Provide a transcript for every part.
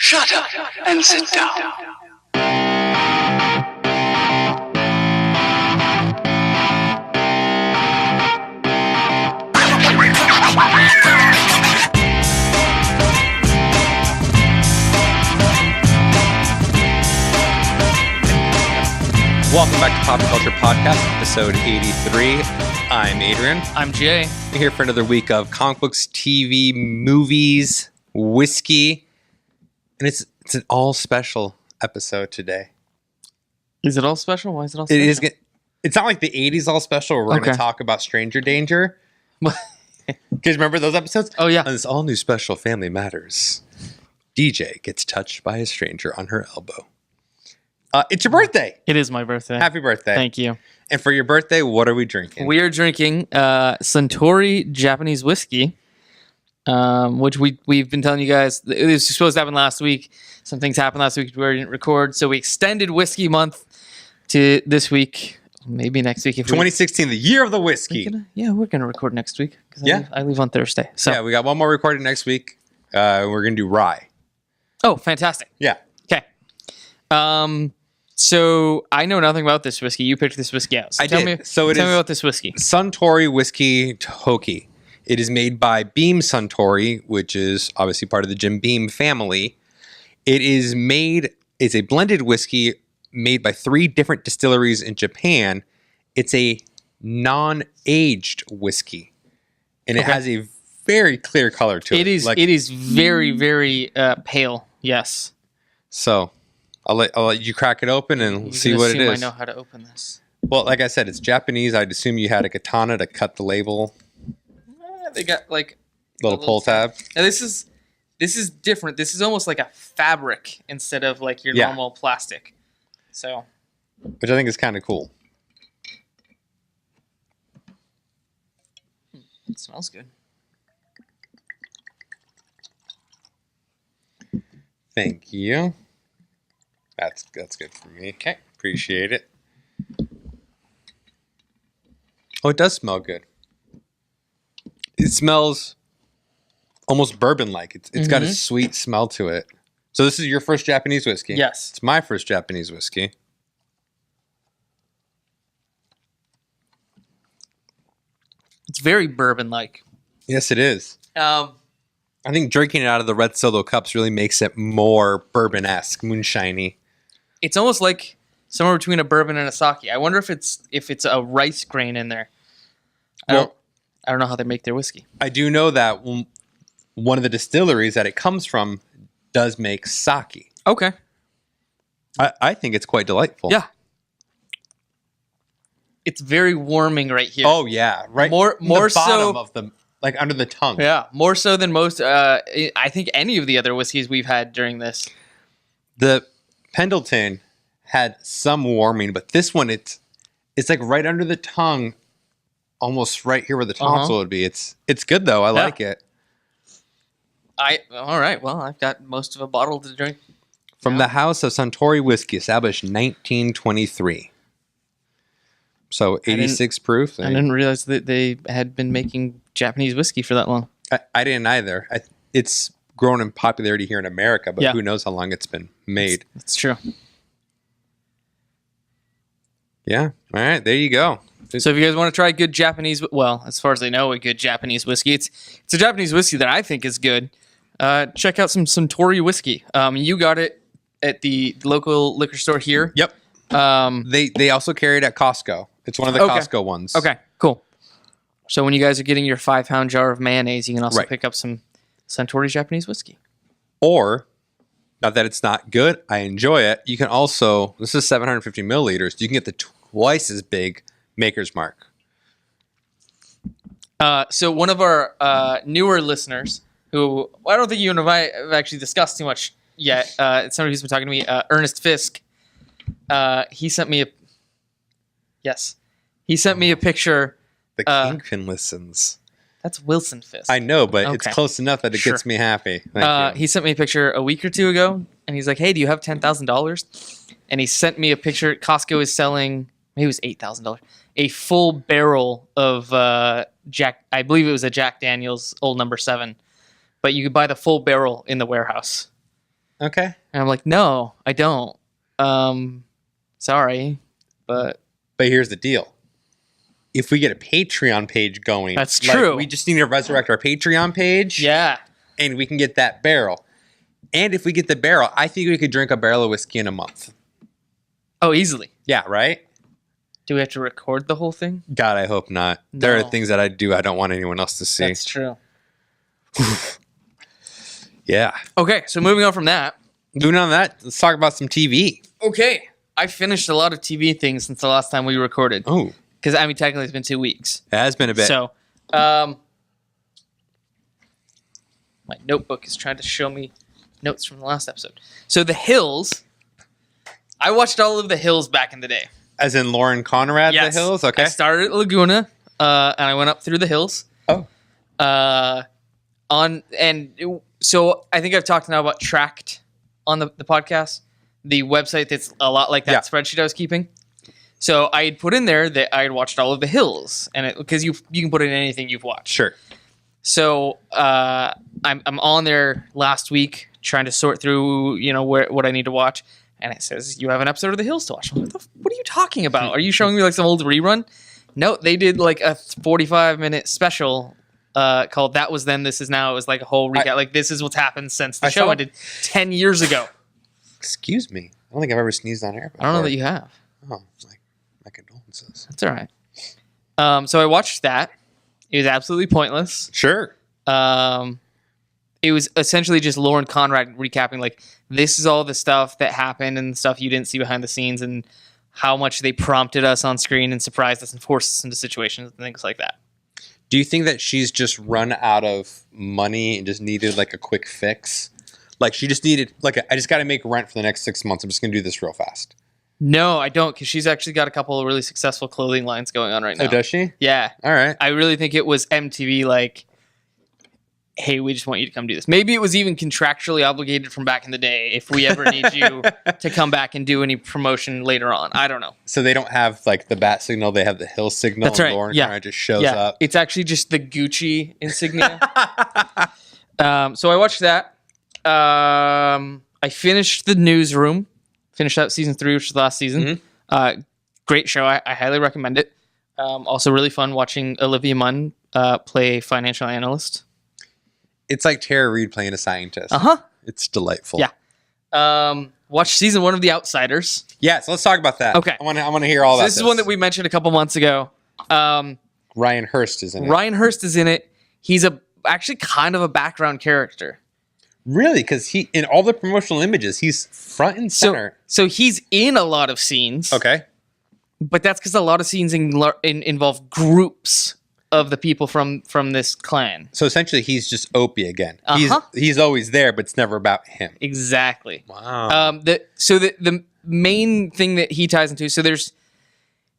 Shut up and sit down. Welcome back to Pop Culture Podcast, episode 83. I'm Adrian. I'm Jay. We're here for another week of comic books, TV, movies, whiskey, and it's an all special episode today. Is it all special? Why is it all special? It is. It's not like the 80s all special. Where we're going to talk about Stranger Danger. Because remember those episodes? Oh yeah. On this all new special Family Matters, DJ gets touched by a stranger on her elbow. It's your birthday. It is my birthday. Happy birthday. Thank you. And for your birthday, what are we drinking? We are drinking Centauri Japanese Whiskey, which we've been telling you guys. It was supposed to happen last week. Some things happened last week we didn't record. So we extended Whiskey Month to this week. Maybe next week. If 2016, the year of the whiskey. We're going to record next week. I leave on Thursday. So. Yeah, we got one more recorded next week. We're going to do rye. Oh, fantastic. Yeah. Okay. So I know nothing about this whiskey. You picked this whiskey out. So tell me about this whiskey. Centauri Whiskey Toki. It is made by Beam Suntory, which is obviously part of the Jim Beam family. It's a blended whiskey made by 3 different distilleries in Japan. It's a non-aged whiskey, and it has a very clear color to it. It is very, very pale. Yes. So I'll let you crack it open and see what it is. I know how to open this. Well, like I said, it's Japanese. I'd assume you had a katana to cut the label. They got like little pull tab. Now this is different. This is almost like a fabric instead of like your normal plastic. So, which I think is kind of cool. It smells good. Thank you. That's good for me. Okay. Appreciate it. Oh, it does smell good. It smells almost bourbon-like. It's got a sweet smell to it. So this is your first Japanese whiskey? Yes. It's my first Japanese whiskey. It's very bourbon-like. Yes, it is. I think drinking it out of the red solo cups really makes it more bourbon-esque, moonshiny. It's almost like somewhere between a bourbon and a sake. I wonder if it's a rice grain in there. I don't know how they make their whiskey. I do know that one of the distilleries that it comes from does make sake. Okay. I think it's quite delightful. Yeah. It's very warming right here. Oh yeah, right. More the bottom so of the under the tongue. Yeah, more so than most. I think any of the other whiskeys we've had during this. The Pendleton had some warming, but this one it's like right under the tongue, almost right here where the tonsil would be. It's good though. I like it. All right. Well, I've got most of a bottle to drink. From the House of Centauri Whiskey, established 1923. So 86 proof. I didn't realize that they had been making Japanese whiskey for that long. I didn't either. It's grown in popularity here in America, but who knows how long it's been made. That's true. Yeah. All right. There you go. So if you guys want to try good Japanese, well, as far as I know, a good Japanese whiskey, it's a Japanese whiskey that I think is good. Check out some Centauri Whiskey. You got it at the local liquor store here. Yep. They also carry it at Costco. It's one of the Costco ones. Okay, cool. So when you guys are getting your 5-pound jar of mayonnaise, you can also pick up some Centauri Japanese whiskey. Or, not that it's not good, I enjoy it. You can also, this is 750 milliliters. You can get the twice as big Maker's Mark. So one of our newer listeners, who I don't think you and I have actually discussed too much yet, it's somebody who's been talking to me, Ernest Fisk. He sent me a picture. The Kingpin listens. That's Wilson Fisk. I know, but it's close enough that it gets me happy. Thank you. He sent me a picture a week or two ago, and he's like, "Hey, do you have $10,000?" And he sent me a picture. Costco is selling, maybe it was $8,000, a full barrel of Jack. I believe it was a Jack Daniel's Old Number 7, but you could buy the full barrel in the warehouse. Okay. And I'm like, no, I don't. Sorry, but here's the deal. If we get a Patreon page going, that's true. We just need to resurrect our Patreon page. Yeah. And we can get that barrel. And if we get the barrel, I think we could drink a barrel of whiskey in a month. Oh, easily. Yeah, right? Do we have to record the whole thing? God, I hope not. No. There are things that I do I don't want anyone else to see. That's true. Yeah. Okay, so moving on from that. Moving on to that, let's talk about some TV. Okay. I finished a lot of TV things since the last time we recorded. Oh. Because, I mean, technically it's been 2 weeks. It has been a bit. So, my notebook is trying to show me notes from the last episode. So, The Hills. I watched all of The Hills back in the day. As in Lauren Conrad, Yes. The Hills? Okay. I started at Laguna, and I went up through The Hills. Oh. So I think I've talked now about Tracked on the podcast, the website that's a lot like that spreadsheet I was keeping. So I had put in there that I had watched all of The Hills, and because you can put in anything you've watched. Sure. So I'm on there last week trying to sort through what I need to watch, and it says you have an episode of The Hills to watch. I'm like, what are you talking about? Are you showing me like some old rerun? No, they did like a 45-minute special called That Was Then, This Is Now. It was like a whole recap. This is what's happened since the show ended 10 years ago. Excuse me. I don't think I've ever sneezed on air before. I don't know that you have. Oh, my condolences. That's all right. So I watched that. It was absolutely pointless. Sure. It was essentially just Lauren Conrad recapping, like, this is all the stuff that happened and stuff you didn't see behind the scenes and how much they prompted us on screen and surprised us and forced us into situations and things like that. Do you think that she's just run out of money and just needed like a quick fix? Like she just needed, I just got to make rent for the next 6 months. I'm just going to do this real fast. No, I don't, because she's actually got a couple of really successful clothing lines going on right now. Oh, does she? Yeah. All right. I really think it was MTV like, hey, we just want you to come do this. Maybe it was even contractually obligated from back in the day if we ever need you to come back and do any promotion later on. I don't know. So they don't have like the bat signal. They have the hill signal. That's right. Lauren Yeah. Conrad just shows up. It's actually just the Gucci insignia. So I watched that. I finished The Newsroom. Finished out season 3, which was the last season. Mm-hmm. Great show. I highly recommend it. Also really fun watching Olivia Munn play financial analyst. It's like Tara Reid playing a scientist. Uh-huh. It's delightful. Yeah. Watch season 1 of The Outsiders. Yeah, so let's talk about that. Okay. I want to hear all about this. This is one that we mentioned a couple months ago. Ryan Hurst is in it. Ryan Hurst is in it. He's actually kind of a background character. Really? Because he in all the promotional images, he's front and center. So he's in a lot of scenes. Okay. But that's because a lot of scenes involve groups of the people from this clan. So essentially, he's just Opie again. Uh-huh. He's always there, but it's never about him. Exactly. Wow. The main thing that he ties into, so there's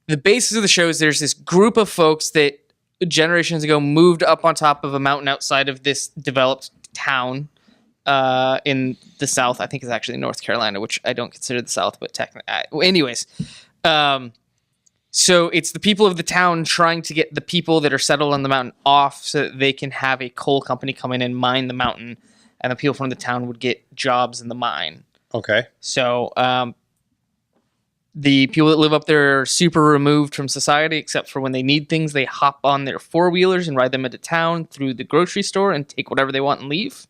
the basis of the show is there's this group of folks that generations ago moved up on top of a mountain outside of this developed town in the South. I think it's actually North Carolina, which I don't consider the South, but technically, anyways. So it's the people of the town trying to get the people that are settled on the mountain off so that they can have a coal company come in and mine the mountain, and the people from the town would get jobs in the mine. Okay. So the people that live up there are super removed from society, except for when they need things, they hop on their four-wheelers and ride them into town through the grocery store and take whatever they want and leave.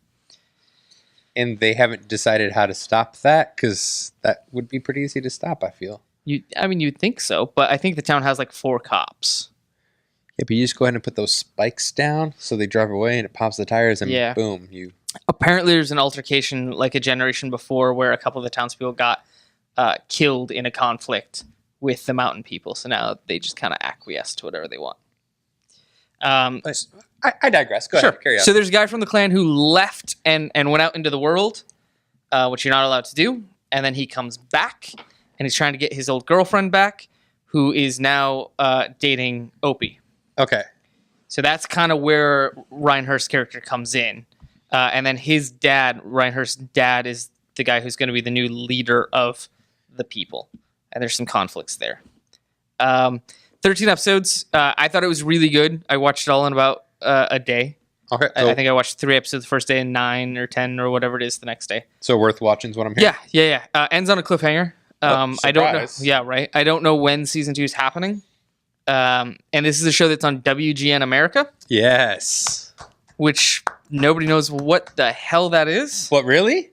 And they haven't decided how to stop that, because that would be pretty easy to stop, I feel. You'd think so, but I think the town has like 4 cops. Yeah, but you just go ahead and put those spikes down so they drive away and it pops the tires and boom, you... Apparently there's an altercation like a generation before where a couple of the townspeople got killed in a conflict with the mountain people. So now they just kind of acquiesce to whatever they want. I digress. Go ahead. Carry on. So there's a guy from the clan who left and went out into the world, which you're not allowed to do. And then he comes back and he's trying to get his old girlfriend back, who is now dating Opie. Okay. So that's kind of where Ryan Hurst's character comes in. And then his dad, Ryan Hurst's dad, is the guy who's going to be the new leader of the people. And there's some conflicts there. 13 episodes. I thought it was really good. I watched it all in about a day. Okay. I think I watched 3 episodes the first day and 9 or 10 or whatever it is the next day. So worth watching is what I'm hearing. Yeah. Ends on a cliffhanger. I don't know. Surprise. Yeah, right. I don't know when season 2 is happening. And this is a show that's on WGN America, Yes. which nobody knows what the hell that is. What, really?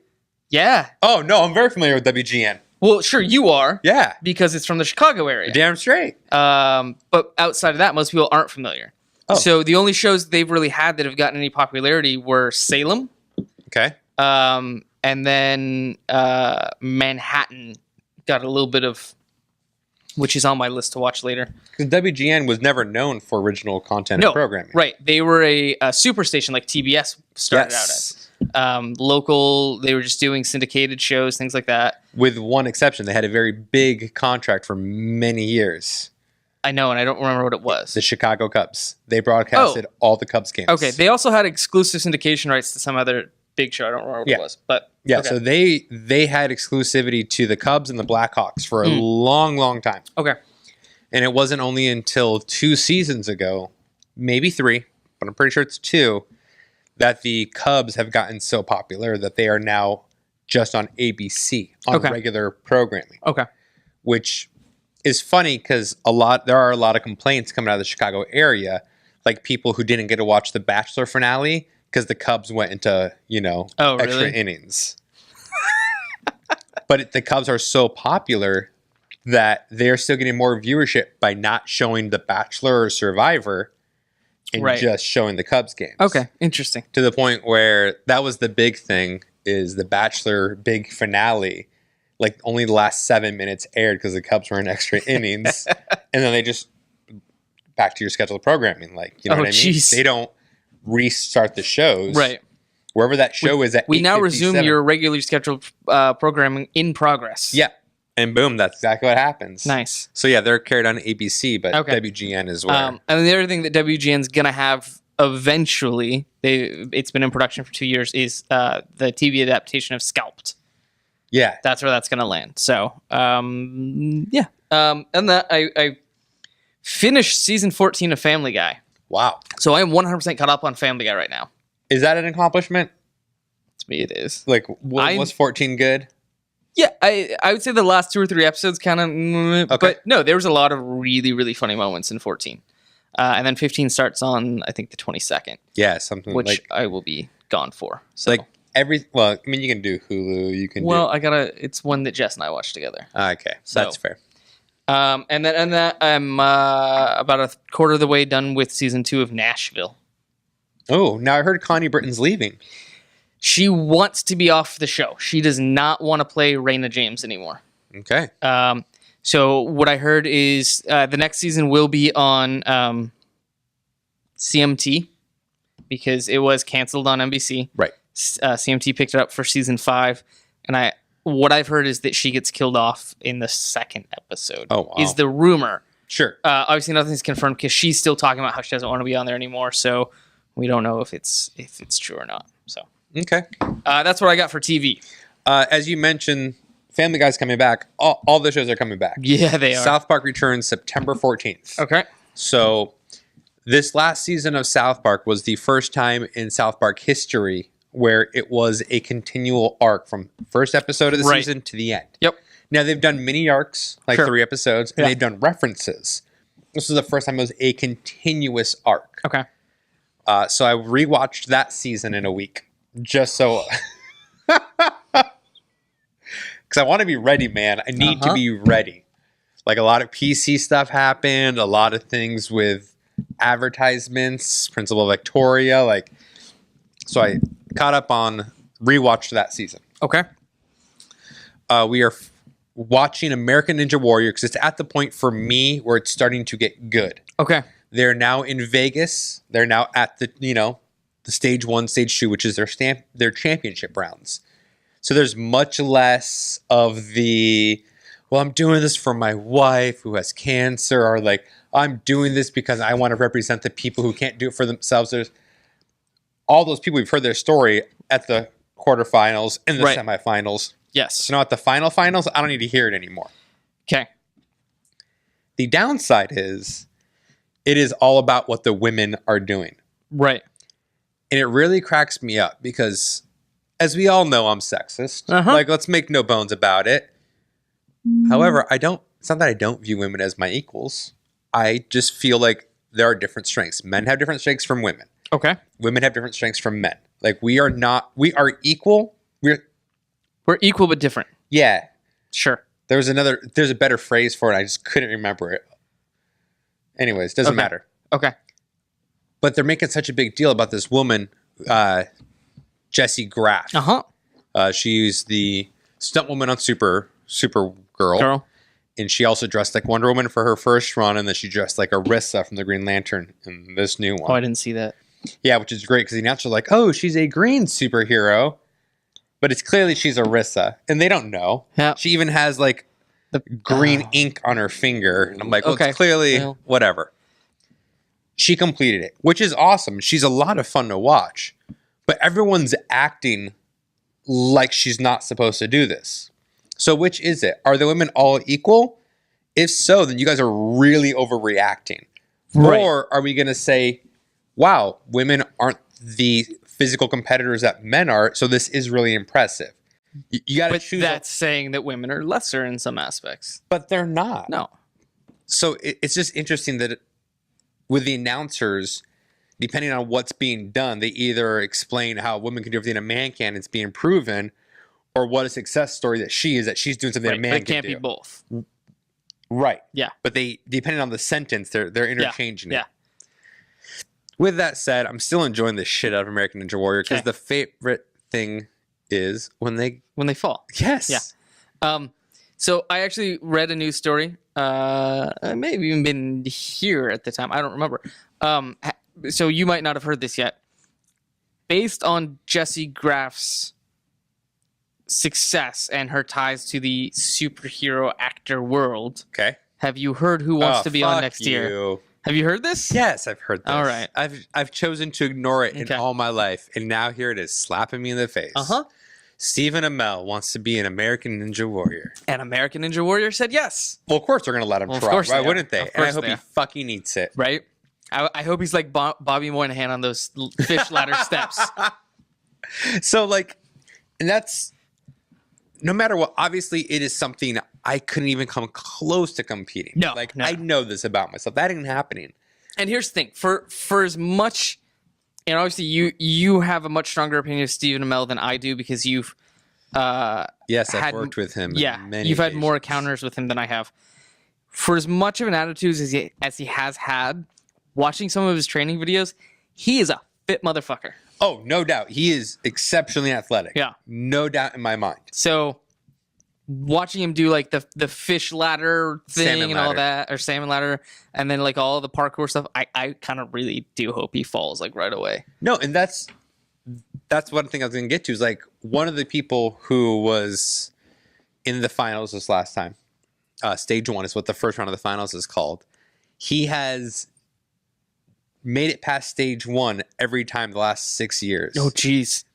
Yeah. Oh, no, I'm very familiar with WGN. Well, sure, you are. Yeah. Because it's from the Chicago area. Damn straight. But outside of that, most people aren't familiar. Oh. So the only shows they've really had that have gotten any popularity were Salem. Okay. And then Manhattan got a little bit of, which is on my list to watch later. Because WGN was never known for original content and programming. Right. They were a superstation like TBS started out as. Local, they were just doing syndicated shows, things like that. With one exception, they had a very big contract for many years. I know, and I don't remember what it was. The Chicago Cubs. They broadcasted all the Cubs games. Okay, they also had exclusive syndication rights to some other big show. I don't remember what it was, but yeah. okay. So they had exclusivity to the Cubs and the Blackhawks for a long, long time. Okay, and it wasn't only until 2 seasons ago, maybe 3, but I'm pretty sure it's 2, that the Cubs have gotten so popular that they are now just on ABC on regular programming. Okay, which is funny because there are a lot of complaints coming out of the Chicago area, like people who didn't get to watch the Bachelor finale because the Cubs went into extra innings. But the Cubs are so popular that they're still getting more viewership by not showing the Bachelor or Survivor and just showing the Cubs games. Okay, interesting. To the point where that was the big thing, is the Bachelor big finale. Like only the last 7 minutes aired because the Cubs were in extra innings, and then they just back to your scheduled programming. Like, you know what I mean? Geez. They don't restart the shows. Right. Wherever that show is at. We now resume your regularly scheduled programming in progress. Yeah. And boom, that's exactly what happens. Nice. So yeah, they're carried on ABC, but WGN is where. And the other thing that WGN's gonna have eventually, it's been in production for 2 years, is the TV adaptation of Scalped. Yeah, that's where that's gonna land. So and that I finished season 14 of Family Guy. Wow. So I am 100% caught up on Family Guy right now. Is that an accomplishment? To me, it is. Like, was 14 good? Yeah, I would say the last 2 or 3 episodes kind of, but no, there was a lot of really, really funny moments in 14. And then 15 starts on, I think, the 22nd. Yeah, something which like, I will be gone for. So. Like I mean, you can do Hulu. You can. It's one that Jess and I watched together. Okay, so that's fair. And then I'm about a quarter of the way done with season 2 of Nashville. Oh, now I heard Connie Britton's leaving. She wants to be off the show. She does not want to play Raina James anymore. Okay. So what I heard is the next season will be on CMT because it was canceled on NBC. Right. CMT picked it up for season 5, and what I've heard is that she gets killed off in the 2nd episode. Oh, wow. Is the rumor. Sure. Obviously nothing's confirmed because she's still talking about how she doesn't want to be on there anymore, so we don't know if it's true or not. So okay. That's what I got for TV. As you mentioned, Family Guy's coming back. All the shows are coming back. Yeah, they are. South Park returns September 14th. Okay. So this last season of South Park was the first time in South Park history where it was a continual arc from first episode of the season to the end. Yep. Now they've done mini arcs, like 3 episodes, and they've done references. This is the first time it was a continuous arc. Okay. So I rewatched that season in a week, just so, because I want to be ready, man. I need to be ready. Like a lot of PC stuff happened, a lot of things with advertisements, Principal Victoria, so I caught up on, rewatched that season. Okay. We are watching American Ninja Warrior because it's at the point for me where it's starting to get good. Okay. They're now in Vegas. They're now at the the stage 1, stage 2, which is their championship rounds. So there's much less of the, well, I'm doing this for my wife who has cancer, or like, I'm doing this because I want to represent the people who can't do it for themselves. There's all those people, we've heard their story at the quarterfinals and the semifinals. Yes. So now at the finals, I don't need to hear it anymore. Okay. The downside is, it is all about what the women are doing. Right. And it really cracks me up because, as we all know, I'm sexist. Uh-huh. Like, let's make no bones about it. However, it's not that I don't view women as my equals. I just feel like there are different strengths. Men have different strengths from women. Okay. Women have different strengths from men. Like, we are equal. We're equal but different. Yeah. Sure. There's a better phrase for it. I just couldn't remember it. Anyways, doesn't matter. Okay. But they're making such a big deal about this woman, Jessie Graff. Uh-huh. She's the stunt woman on Supergirl. Girl. And she also dressed like Wonder Woman for her first run, and then she dressed like Orissa from the Green Lantern in this new one. Oh, I didn't see that. Yeah, which is great because the announcers are like, oh, she's a green superhero. But it's clearly she's Orissa. And they don't know. Yeah. She even has like the green ink on her finger. And I'm like, well, it's clearly whatever. She completed it, which is awesome. She's a lot of fun to watch. But everyone's acting like she's not supposed to do this. So which is it? Are the women all equal? If so, then you guys are really overreacting. Right. Or are we going to say, wow, women aren't the physical competitors that men are, so this is really impressive. You got to choose. That's saying that women are lesser in some aspects. But they're not. No. So it's just interesting that with the announcers, depending on what's being done, they either explain how women can do everything a man can, it's being proven, or what a success story that she's doing something a man but it can can't do. be both. Right. Yeah. But they, depending on the sentence, they're interchanging it. Yeah. With that said, I'm still enjoying the shit out of American Ninja Warrior because the favorite thing is when they fall. Yes. Yeah. So I actually read a news story. It may have even been here at the time. I don't remember. So you might not have heard this yet. Based on Jessie Graff's success and her ties to the superhero actor world. Okay. Have you heard who wants to be on next year? Have you heard this? Yes, I've heard this. All right. I've chosen to ignore it in all my life, and now here it is, slapping me in the face. Uh-huh. Stephen Amell wants to be an American Ninja Warrior. And American Ninja Warrior said yes. Well, of course they're going to let him try. Why wouldn't they? And I hope he fucking eats it. Right? I hope he's like Bobby Moynihan on those fish ladder steps. So, like, and that's, no matter what, obviously it is something I couldn't even come close to competing. No. I know this about myself. That ain't happening. And here's the thing. For as much, and obviously you have a much stronger opinion of Stephen Amell than I do because you've yes, I've worked with him. Yeah, you've had more encounters with him than I have. For as much of an attitude as he has had, watching some of his training videos, he is a fit motherfucker. Oh, no doubt. He is exceptionally athletic. Yeah. No doubt in my mind. So watching him do like the fish ladder thing and all that, or salmon ladder, and then like all the parkour stuff, I kind of really do hope he falls like right away. No, and that's one thing I was going to get to is like one of the people who was in the finals this last time. Stage 1 is what the first round of the finals is called. He has made it past stage 1 every time the last 6 years. Oh, geez.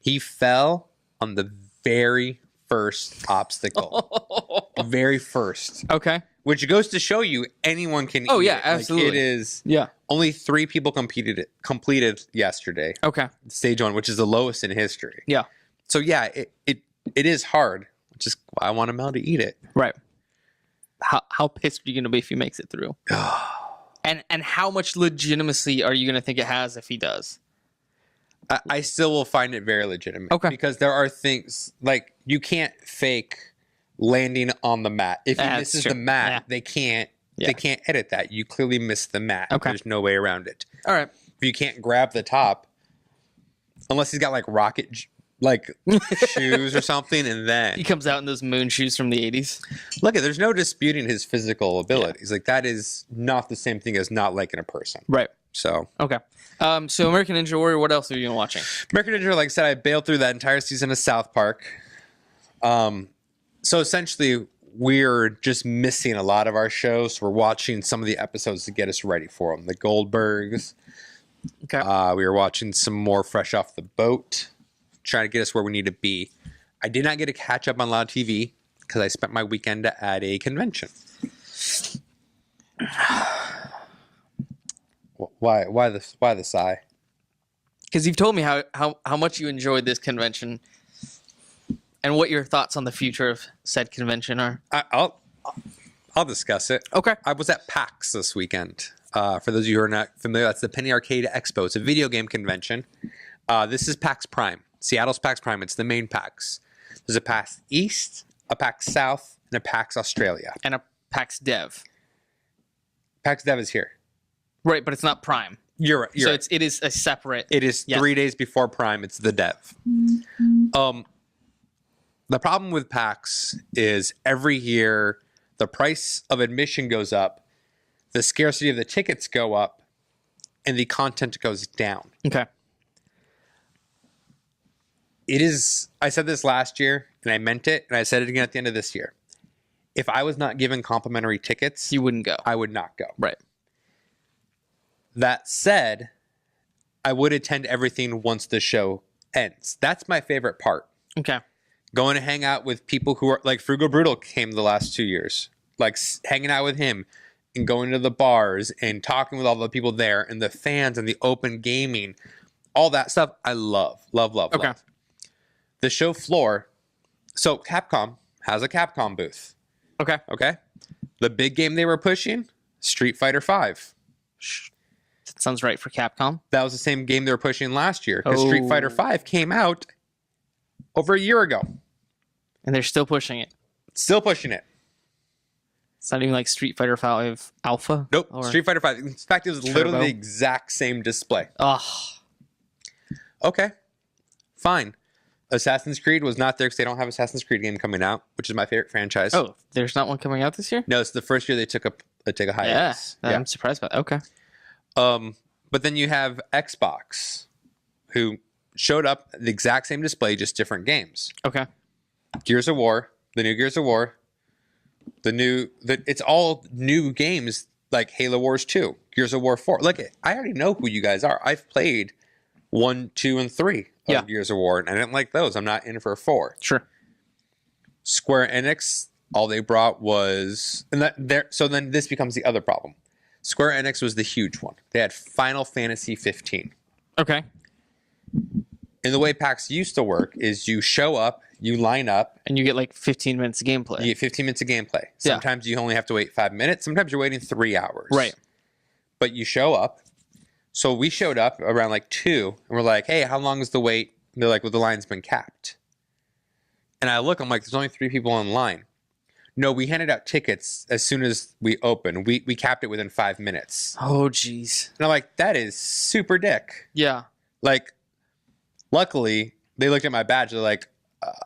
He fell on the very first obstacle. Very first. Okay. Which goes to show you anyone can Oh, eat yeah, it. absolutely. Like, it is. Yeah. Only 3 people completed yesterday. Okay. Stage 1, which is the lowest in history. Yeah. So yeah, it is hard. Which is why I want Amell to eat it. Right. How pissed are you going to be if he makes it through? And how much legitimacy are you going to think it has if he does? I still will find it very legitimate. Okay. Because there are things like you can't fake landing on the mat. If he misses the mat, they can't edit that. You clearly missed the mat. Okay. There's no way around it. All right. If you can't grab the top, unless he's got like shoes or something, and then He comes out in those moon shoes from the 80s. look, there's no disputing his physical abilities. Like that is not the same thing as not liking a person. Right. So Okay. So American Ninja Warrior, what else are you watching? American Ninja, like I said, I bailed through that entire season of South Park. So essentially, we're just missing a lot of our shows. We're watching some of the episodes to get us ready for them. The Goldbergs. Okay. We were watching some more Fresh Off the Boat, trying to get us where we need to be. I did not get to catch up on a lot of TV because I spent my weekend at a convention. Why the sigh? because you've told me how much you enjoyed this convention, and what your thoughts on the future of said convention are. I'll discuss it. Okay. I was at PAX this weekend. For those of you who are not familiar, that's the Penny Arcade Expo. It's a video game convention. This is PAX Prime. Seattle's PAX Prime. It's the main PAX. There's a PAX East, a PAX South, and a PAX Australia. And a PAX Dev. PAX Dev is here. Right, but it's not Prime. You're right. So it is a separate. It is 3 days before Prime. It's the Dev. The problem with PAX is every year the price of admission goes up, the scarcity of the tickets go up, and the content goes down. Okay. It is, I said this last year, and I meant it, and I said it again at the end of this year. If I was not given complimentary tickets, You wouldn't go. I would not go. Right. That said, I would attend everything once the show ends. That's my favorite part. Okay. Going to hang out with people who are like Frugal Brutal came the last 2 years. Like hanging out with him and going to the bars and talking with all the people there and the fans and the open gaming, all that stuff. I love. Okay. The show floor. So Capcom has a Capcom booth. Okay. Okay. The big game they were pushing, Street Fighter V. That sounds right for Capcom. That was the same game they were pushing last year because Oh. Street Fighter V came out over a year ago. And they're still pushing it. Still pushing it. It's not even like Street Fighter V Alpha. Nope. Or... Street Fighter V. In fact, it was Turbo. literally the exact same display. Oh. Okay. Fine. Assassin's Creed was not there because they don't have Assassin's Creed game coming out, which is my favorite franchise. Oh, there's not one coming out this year? No, it's the first year they took a hiatus. Yeah. I'm surprised about that. Okay. But then you have Xbox, who showed up the exact same display, just different games. Okay. Gears of War, the new Gears of War, it's all new games like Halo Wars 2, Gears of War 4. Look, I already know who you guys are. I've played 1, 2, and 3 of Gears of War, and I didn't like those. I'm not in for 4. Sure. Square Enix, all they brought was, so then this becomes the other problem. Square Enix was the huge one. They had Final Fantasy 15. Okay. And the way PAX used to work is you show up, you line up, And you get like 15 minutes of gameplay. you get 15 minutes of gameplay. Yeah. Sometimes you only have to wait 5 minutes. Sometimes you're waiting 3 hours. Right. But you show up. So we showed up around like 2, and we're like, hey, how long is the wait? And they're like, well, the line's been capped. And I look, I'm like, there's only 3 people in line. No, we handed out tickets as soon as we opened. We capped it within 5 minutes. Oh, jeez. And I'm like, that is super dick. Yeah. Like, luckily, they looked at my badge. They're like,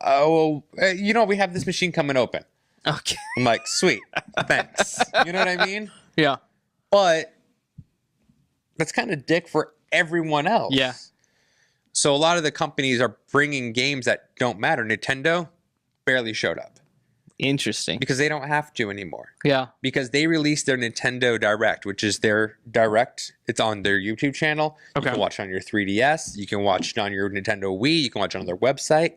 we have this machine coming open. Okay. I'm like, sweet, thanks. You know what I mean? Yeah. But that's kind of dick for everyone else. Yeah. So a lot of the companies are bringing games that don't matter. Nintendo barely showed up Interesting. because they don't have to anymore. Yeah. Because they released their Nintendo Direct, which is their Direct. It's on their YouTube channel. Okay. You can watch it on your 3DS. You can watch it on your Nintendo Wii. You can watch it on their website.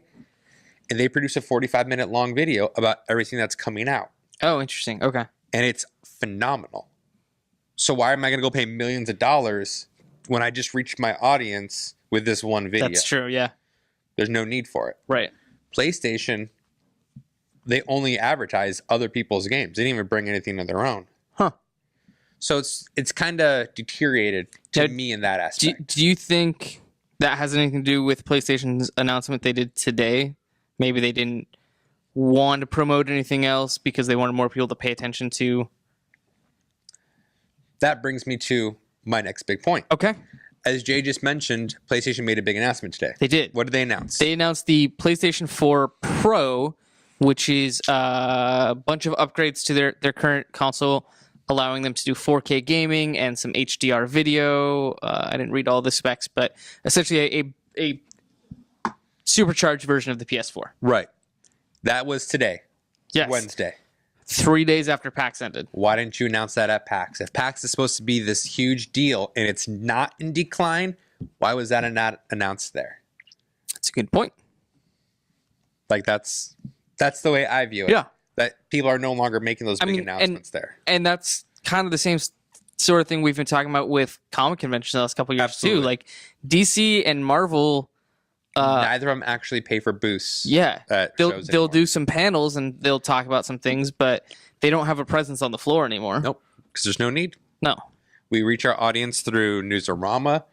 And they produce a 45-minute long video about everything that's coming out. Oh, interesting. Okay. And it's phenomenal. So why am I going to go pay millions of dollars when I just reached my audience with this one video? That's true. Yeah. There's no need for it. Right. PlayStation, they only advertise other people's games. They didn't even bring anything of their own. Huh. So it's kind of deteriorated to Now, me in that aspect. Do you think that has anything to do with PlayStation's announcement they did today? Maybe they didn't want to promote anything else because they wanted more people to pay attention to. That brings me to my next big point. Okay. As Jay just mentioned, PlayStation made a big announcement today. They did. What did they announce? They announced the PlayStation 4 Pro, which is a bunch of upgrades to their current console, allowing them to do 4K gaming and some HDR video. I didn't read all the specs, but essentially a supercharged version of the PS4. Right. That was today. Yes. Wednesday. 3 days after PAX ended. Why didn't you announce that at PAX? If PAX is supposed to be this huge deal and it's not in decline, why was that not announced there? That's a good point. Like that's the way I view it. Yeah. That people are no longer making those big announcements there. And that's kind of the same sort of thing we've been talking about with comic conventions the last couple of years Absolutely. too. Like DC and Marvel, Neither of them actually pay for booths. At they'll shows anymore. do some panels and they'll talk about some things, but they don't have a presence on the floor anymore. Nope, because there's no need. No. We reach our audience through Newsarama.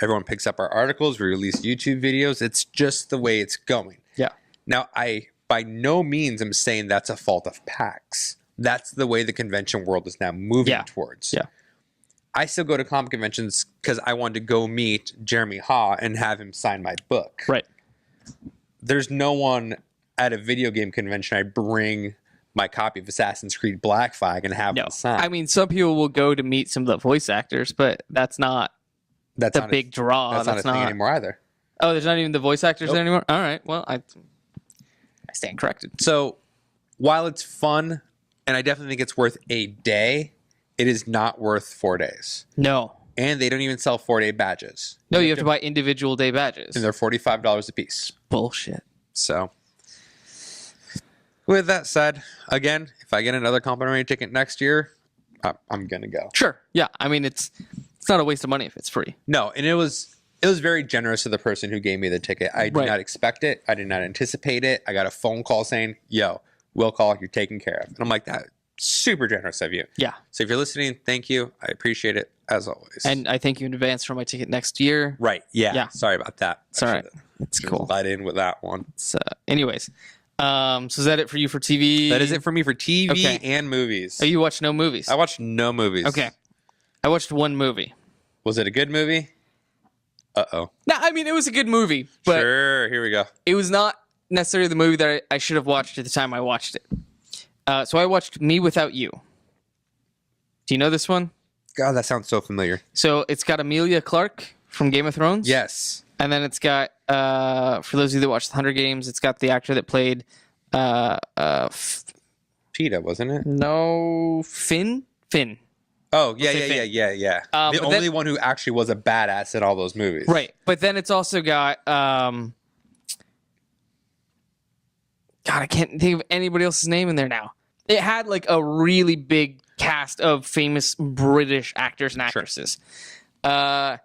Everyone picks up our articles. We release YouTube videos. It's just the way it's going. Yeah. Now, I by no means am saying that's a fault of PAX. That's the way the convention world is now moving towards. Yeah. I still go to comic conventions because I wanted to go meet Jeremy Haw and have him sign my book. Right. There's no one at a video game convention I bring my copy of Assassin's Creed Black Flag and have them sign. I mean, some people will go to meet some of the voice actors, but that's not the big draw. That's not a thing anymore either. Oh, there's not even the voice actors there anymore? All right. Well, I stand corrected. So while it's fun, and I definitely think it's worth a day, it is not worth 4 days. No. And they don't even sell 4-day badges. No, you have to buy individual day badges. And they're $45 a piece. Bullshit. So with that said, again, if I get another complimentary ticket next year, I'm going to go. Sure. Yeah. I mean, it's not a waste of money if it's free. No, and it was very generous of the person who gave me the ticket. I did not expect it. I did not anticipate it. I got a phone call saying, yo, we'll call, you're taken care of. And I'm like, that super generous of you. Yeah. So if you're listening, thank you. I appreciate it as always. And I thank you in advance for my ticket next year. Right. Yeah. Sorry about that. It's all right. It's cool. Let in with that one. So, anyways, so is that it for you for TV? That is it for me for TV and movies. Oh, you watched no movies? I watched no movies. Okay. I watched one movie. Was it a good movie? Uh-oh. No, I mean, it was a good movie, but sure, here we go. It was not necessarily the movie that I should have watched at the time I watched it. So I watched Me Without You. Do you know this one? God, that sounds so familiar. So it's got Emilia Clarke from Game of Thrones. Yes. And then it's got, for those of you that watched The Hunger Games, it's got the actor that played... Peeta, wasn't it? No, Finn. Oh, yeah. The only one who actually was a badass in all those movies. Right. But then it's also got... God, I can't think of anybody else's name in there now. It had like a really big cast of famous British actors and actresses. Sure.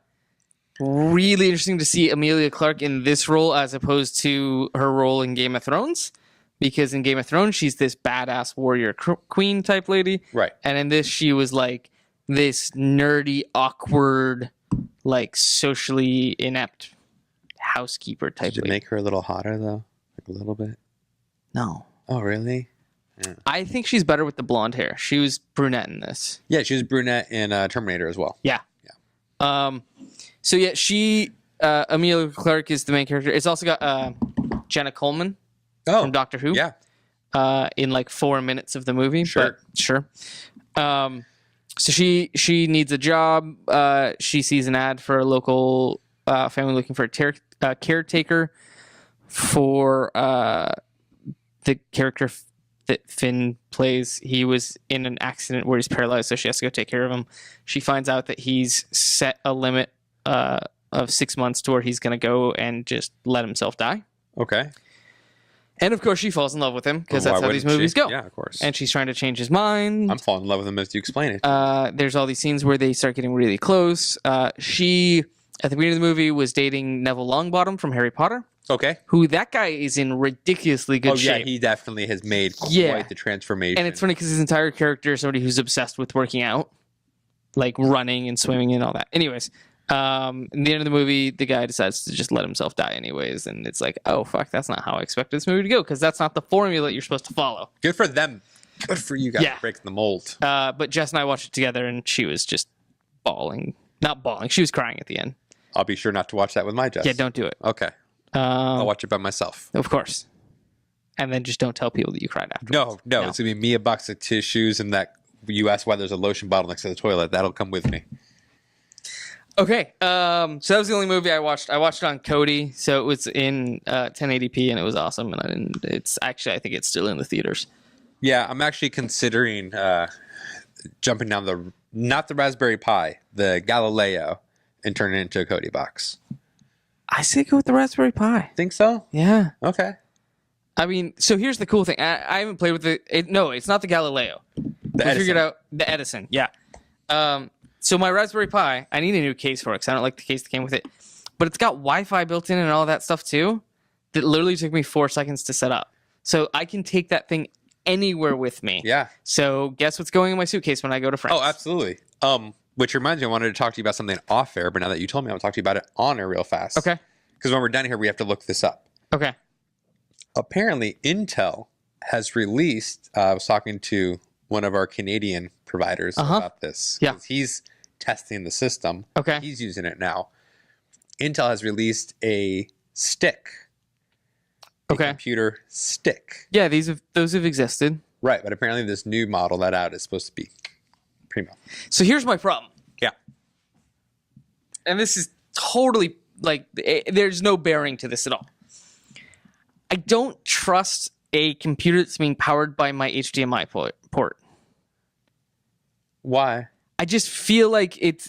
Really interesting to see Emilia Clarke in this role as opposed to her role in Game of Thrones. Because in Game of Thrones, she's this badass warrior queen type lady. Right. And in this, she was like this nerdy, awkward, like socially inept housekeeper type Did it lady. make her a little hotter, though? Like a little bit? No. Oh, really? Yeah. I think she's better with the blonde hair. She was brunette in this. Yeah, she was brunette in Terminator as well. Yeah. So yeah, Emilia Clarke is the main character. It's also got Jenna Coleman from Doctor Who. Yeah. In like 4 minutes of the movie. Sure. But sure. So she needs a job. She sees an ad for a local family looking for a caretaker for the character that Finn plays. He was in an accident where he's paralyzed, so she has to go take care of him. She finds out that he's set a limit of 6 months to where he's going to go and just let himself die. Okay. And of course, she falls in love with him because that's how these movies go. Yeah, of course. And she's trying to change his mind. I'm falling in love with him as you explain it. There's all these scenes where they start getting really close. She, at the beginning of the movie, was dating Neville Longbottom from Harry Potter. Okay. Who that guy is in ridiculously good shape. Oh, yeah, he definitely has made quite the transformation. And it's funny because his entire character is somebody who's obsessed with working out, like running and swimming and all that. Anyways, in the end of the movie, the guy decides to just let himself die anyways. And it's like, oh, fuck, that's not how I expected this movie to go because that's not the formula you're supposed to follow. Good for them. Good for you guys for breaking the mold. But Jess and I watched it together and she was just bawling. Not bawling. She was crying at the end. I'll be sure not to watch that with my Jess. Yeah, don't do it. Okay. I'll watch it by myself. Of course. And then just don't tell people that you cried afterwards. No. It's going to be me, a box of tissues, and that you ask why there's a lotion bottle next to the toilet. That'll come with me. Okay. So that was the only movie I watched. I watched it on Kodi, so it was in 1080p, and it was awesome. And I think it's still in the theaters. Yeah, I'm actually considering jumping down not the Raspberry Pi, the Galileo, and turning it into a Kodi box. I say go with the Raspberry Pi. Think so? Yeah. Okay. I mean, so here's the cool thing. I haven't played with it. No, it's not the Galileo. The Edison. Figured out the Edison. Yeah. So my Raspberry Pi, I need a new case for it because I don't like the case that came with it. But it's got Wi-Fi built in and all that stuff too. That literally took me 4 seconds to set up. So I can take that thing anywhere with me. Yeah. So guess what's going in my suitcase when I go to France? Oh, absolutely. Which reminds me, I wanted to talk to you about something off air, but now that you told me, I'll talk to you about it on air real fast. Okay. Because when we're done here, we have to look this up. Okay. Apparently, Intel has released. I was talking to one of our Canadian providers about this. Yeah. He's testing the system. Okay. He's using it now. Intel has released a stick. A computer stick. Yeah, those have existed. Right, but apparently this new model that out is supposed to be primo. So here's my problem. Yeah. And this is totally like there's no bearing to this at all. I don't trust a computer that's being powered by my HDMI port. Why? I just feel like it's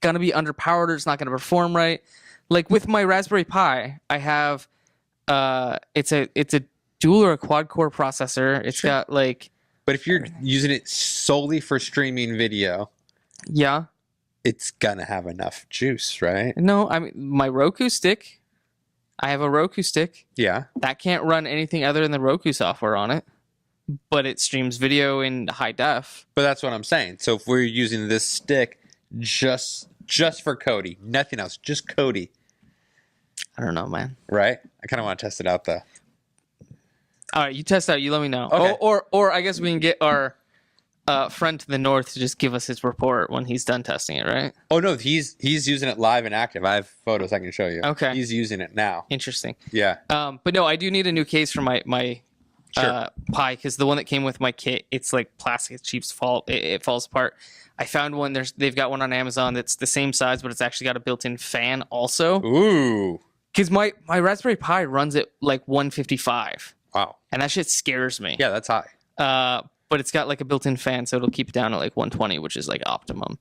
gonna be underpowered or it's not gonna perform right. Like with my Raspberry Pi, I have it's a dual or a quad core processor. It's got like. But if you're using it solely for streaming video, yeah, it's gonna have enough juice, right? No, I mean my Roku stick. I have a Roku stick. Yeah. That can't run anything other than the Roku software on it, but it streams video in high def. But that's what I'm saying. So if we're using this stick just for Cody, nothing else, just Cody. I don't know, man. Right? I kind of want to test it out though. All right, you test out. You let me know. Okay. Or I guess we can get our friend to the north to just give us his report when he's done testing it, right? Oh no, he's using it live and active. I have photos I can show you. Okay. He's using it now. Interesting. Yeah. But no, I do need a new case for my Sure. Pi because the one that came with my kit, it's like plastic. It cheaps it falls apart. I found one. They've got one on Amazon that's the same size, but it's actually got a built-in fan also. Ooh. Because my Raspberry Pi runs at like 155. Wow. And that shit scares me. Yeah, that's high. But it's got like a built-in fan, so it'll keep it down at like 120, which is like optimum.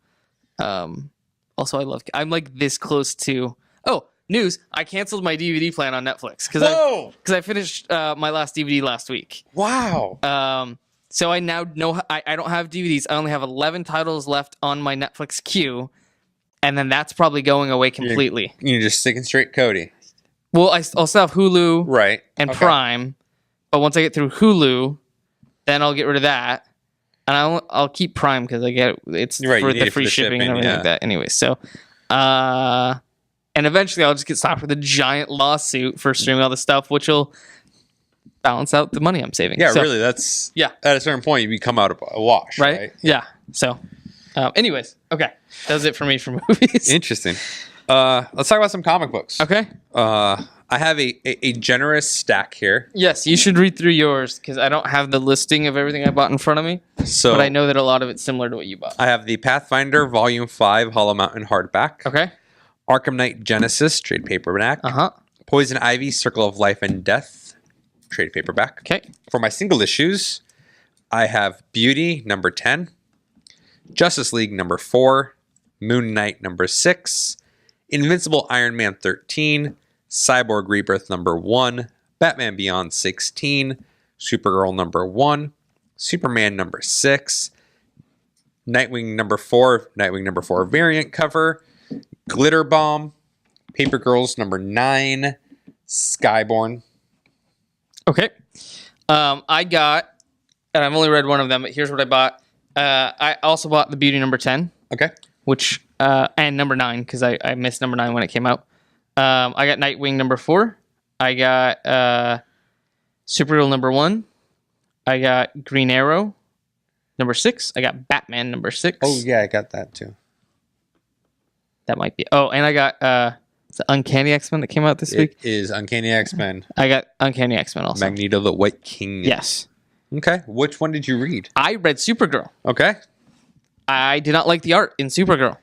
Also, I'm like this close to. Oh, news! I canceled my DVD plan on Netflix because I finished my last DVD last week. Wow. So I now know I don't have DVDs. I only have 11 titles left on my Netflix queue, and then that's probably going away completely. You're just sticking straight Cody. Well, I'll still have Hulu, right, and Prime, but once I get through Hulu, then I'll get rid of that, and I'll keep Prime because I get it's for the free shipping and everything like that. Anyway, so and eventually I'll just get slapped with a giant lawsuit for streaming all this stuff, which will balance out the money I'm saving. Yeah, so, really, that's at a certain point you become out of a wash, right? Yeah. So, anyways, okay, that's it for me for movies. Interesting. Let's talk about some comic books. Okay. I have a generous stack here. Yes, you should read through yours because I don't have the listing of everything I bought in front of me. So, but I know that a lot of it's similar to what you bought. I have the Pathfinder Volume 5 Hollow Mountain hardback. Okay. Arkham Knight Genesis trade paperback. Poison Ivy Circle of Life and Death trade paperback. Okay. For my single issues, I have Beauty number 10, Justice League number 4, Moon Knight number 6, Invincible Iron Man 13, Cyborg Rebirth number 1, Batman Beyond 16, Supergirl number 1, Superman number 6, Nightwing number 4 variant cover, Glitter Bomb, Paper Girls number 9, Skyborn. Okay. I got, and I've only read one of them, but here's what I bought. I also bought the Beauty number 10. Okay. Which, and number 9, because I missed number 9 when it came out. I got Nightwing number 4. I got Supergirl number 1. I got Green Arrow number 6. I got Batman number 6. Oh, yeah, I got that too. That might be. Oh, and I got the Uncanny X-Men that came out this week. It is Uncanny X-Men. I got Uncanny X-Men also. Magneto the White King. Yes. Okay. Which one did you read? I read Supergirl. Okay. I did not like the art in Supergirl.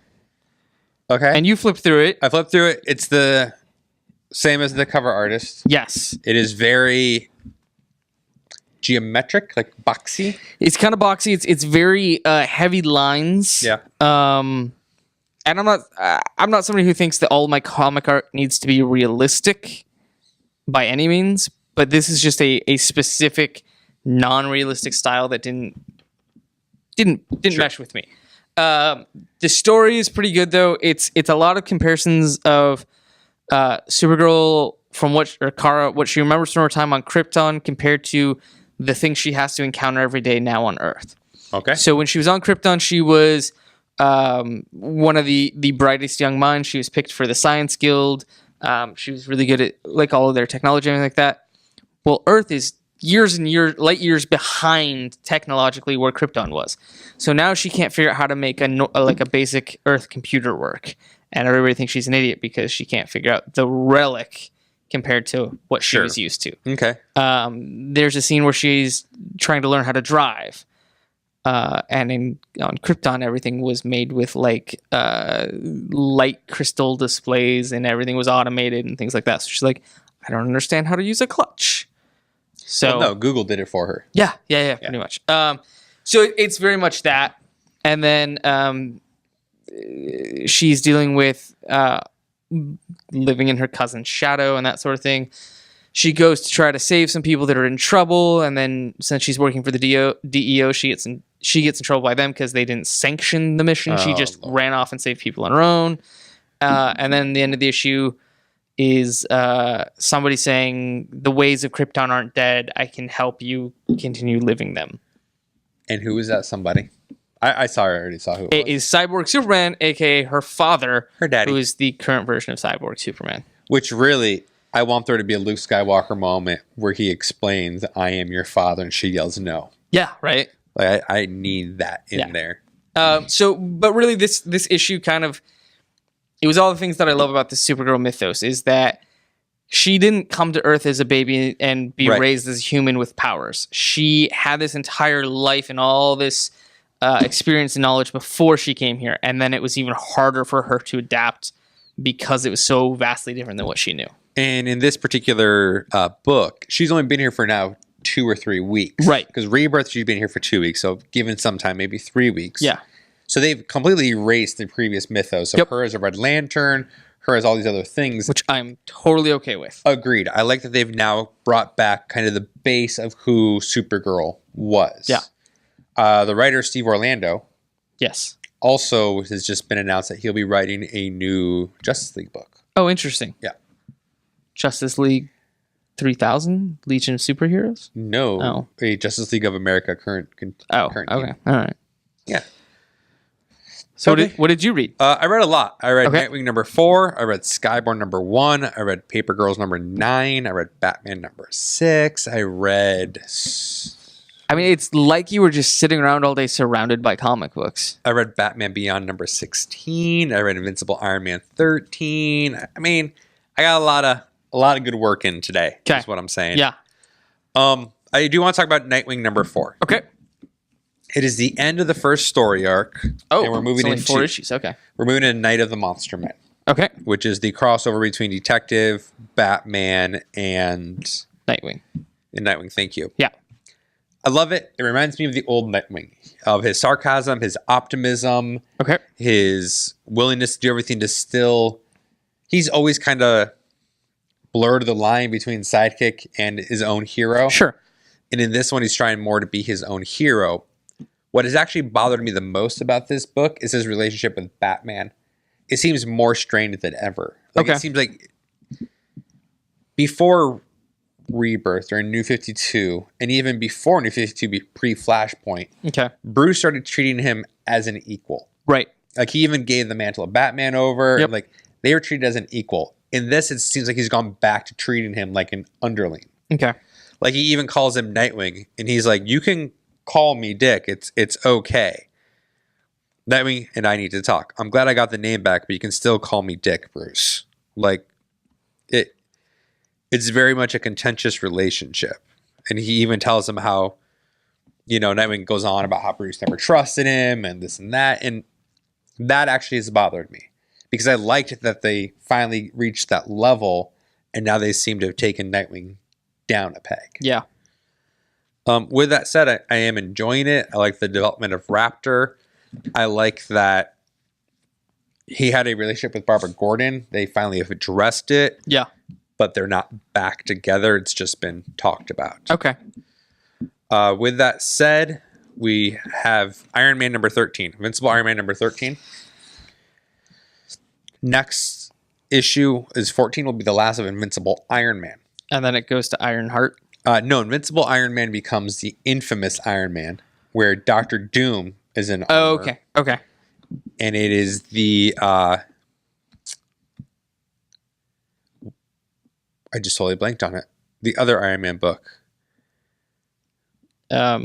Okay. And you flipped through it. I flipped through it. It's the same as the cover artist. Yes. It is very geometric, like boxy. It's kind of boxy. It's very heavy lines. Yeah. And I'm not somebody who thinks that all my comic art needs to be realistic by any means, but this is just a specific non-realistic style that didn't Sure. mesh with me. The story is pretty good though. It's a lot of comparisons of Supergirl from Kara, what she remembers from her time on Krypton compared to the things she has to encounter every day now on Earth. Okay. So when she was on Krypton, she was one of the brightest young minds. She was picked for the Science Guild. She was really good at like all of their technology and everything like that. Well, Earth is years and light years behind technologically where Krypton was. So now she can't figure out how to make a basic Earth computer work, and everybody thinks she's an idiot because she can't figure out the relic compared to what she was used to. Okay. There's a scene where she's trying to learn how to drive. And on Krypton, everything was made with like light crystal displays, and everything was automated and things like that. So she's like, I don't understand how to use a clutch. So no, Google did it for her. Yeah, pretty much. So it's very much that, and then she's dealing with living in her cousin's shadow and that sort of thing. She goes to try to save some people that are in trouble, and then since she's working for the DEO, she gets in trouble by them because they didn't sanction the mission. She just ran off and saved people on her own. And then the end of the issue is somebody saying, the ways of Krypton aren't dead. I can help you continue living them. And who is that somebody? I already saw who it is. Cyborg Superman, a.k.a. her father. Her daddy. Who is the current version of Cyborg Superman. Which really, I want there to be a Luke Skywalker moment where he explains, I am your father, and she yells no. Yeah, right. Like, I need that in there. But really this issue kind of, it was all the things that I love about this Supergirl mythos is that she didn't come to Earth as a baby and be raised as a human with powers. She had this entire life and all this experience and knowledge before she came here. And then it was even harder for her to adapt because it was so vastly different than what she knew. And in this particular book, she's only been here for now 2 or 3 weeks. Right. Because Rebirth, she's been here for 2 weeks. So given some time, maybe 3 weeks. Yeah. So they've completely erased the previous mythos of her as a Red Lantern, her as all these other things. Which I'm totally okay with. Agreed. I like that they've now brought back kind of the base of who Supergirl was. Yeah. The writer, Steve Orlando. Yes. Also has just been announced that he'll be writing a new Justice League book. Oh, interesting. Yeah. Justice League 3000? Legion of Superheroes? No. Oh. A Justice League of America current okay. Team. All right. Yeah. So what did you read? I read a lot. I read Nightwing number 4. I read Skyborn number 1. I read Paper Girls number 9. I read Batman number 6. I read... I mean, it's like you were just sitting around all day surrounded by comic books. I read Batman Beyond number 16. I read Invincible Iron Man 13. I mean, I got a lot of good work in today. That's what I'm saying. Yeah. I do want to talk about Nightwing number 4. Okay. It is the end of the first story arc. Oh, and we're moving it's only into 4 issues. Okay. We're moving into Night of the Monster Men. Okay. Which is the crossover between Detective, Batman, and Nightwing. Thank you. Yeah. I love it. It reminds me of the old Nightwing, of his sarcasm, his optimism, his willingness to do everything to still... He's always kind of blurred the line between sidekick and his own hero. Sure. And in this one, he's trying more to be his own hero. What has actually bothered me the most about this book is his relationship with Batman. It seems more strained than ever. It seems like before Rebirth or New 52, and even before New 52, pre-Flashpoint, Bruce started treating him as an equal. Right. Like, he even gave the mantle of Batman over. Yep. Like, they were treated as an equal. In this, it seems like he's gone back to treating him like an underling. Okay. Like, he even calls him Nightwing, and he's like, you can call me Dick. It's okay. Nightwing and I need to talk. I'm glad I got the name back, but you can still call me Dick, Bruce. Like, it's very much a contentious relationship. And he even tells him how, Nightwing goes on about how Bruce never trusted him and this and that. And that actually has bothered me because I liked that they finally reached that level and now they seem to have taken Nightwing down a peg. Yeah. With that said, I am enjoying it. I like the development of Raptor. I like that he had a relationship with Barbara Gordon. They finally have addressed it. Yeah. But they're not back together. It's just been talked about. Okay. With that said, we have Iron Man number 13. Invincible Iron Man number 13. Next issue is 14 will be the last of Invincible Iron Man. And then it goes to Ironheart. No, Invincible Iron Man becomes the infamous Iron Man, where Dr. Doom is in armor. Oh, okay. Okay. And it is the... I just totally blanked on it. The other Iron Man book. I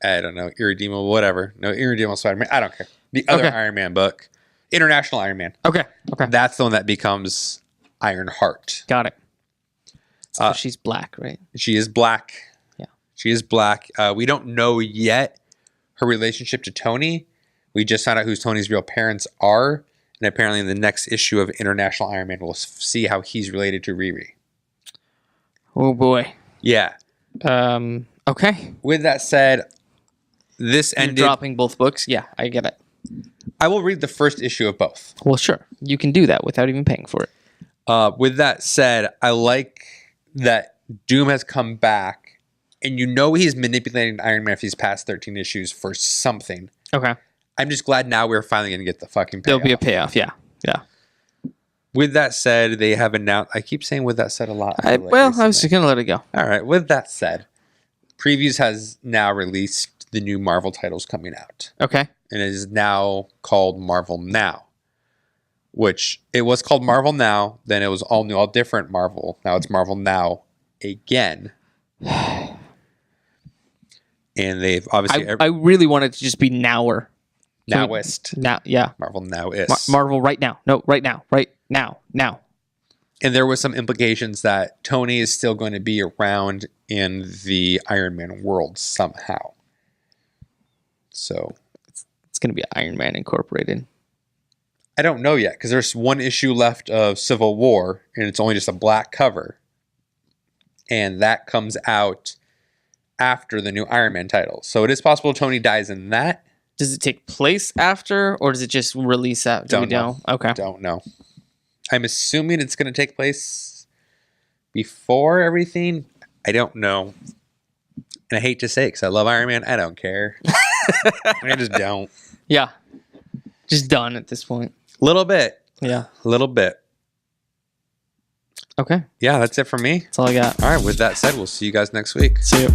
don't know. Irredeemable, whatever. No, Irredeemable Spider-Man. I don't care. The other Iron Man book. International Iron Man. Okay. Okay. That's the one that becomes Ironheart. Got it. So she's black, right? She is black. Yeah. She is black. We don't know yet her relationship to Tony. We just found out who Tony's real parents are. And apparently in the next issue of International Iron Man, we'll see how he's related to Riri. Oh, boy. Yeah. Okay. With that said, this ended... You're dropping both books? Yeah, I get it. I will read the first issue of both. Well, sure. You can do that without even paying for it. With that said, I like that Doom has come back, and you know he's manipulating Iron Man for these past 13 issues for something. Okay. I'm just glad now we're finally going to get the fucking payoff. There'll be a payoff, yeah. Yeah. With that said, they have announced... I keep saying with that said a lot. I was just going to let it go. All right. With that said, Previews has now released the new Marvel titles coming out. Okay. And it is now called Marvel Now. Which, it was called Marvel Now, then it was all new, all different Marvel. Now it's Marvel Now again. And they've obviously... I really want it to just be Nower. Nowist. Now, yeah. Marvel Nowist. Marvel right now. No, right now. Right now. Now. And there was some implications that Tony is still going to be around in the Iron Man world somehow. So... It's going to be Iron Man Incorporated. I don't know yet, because there's one issue left of Civil War, and it's only just a black cover. And that comes out after the new Iron Man title. So it is possible Tony dies in that. Does it take place after, or does it just release after? Don't know. Okay. Don't know. I'm assuming it's going to take place before everything. I don't know. And I hate to say it, because I love Iron Man. I don't care. I just don't. Yeah. Just done at this point. Little bit. Yeah. A little bit. Okay. Yeah, that's it for me. That's all I got. All right. With that said, we'll see you guys next week. See you.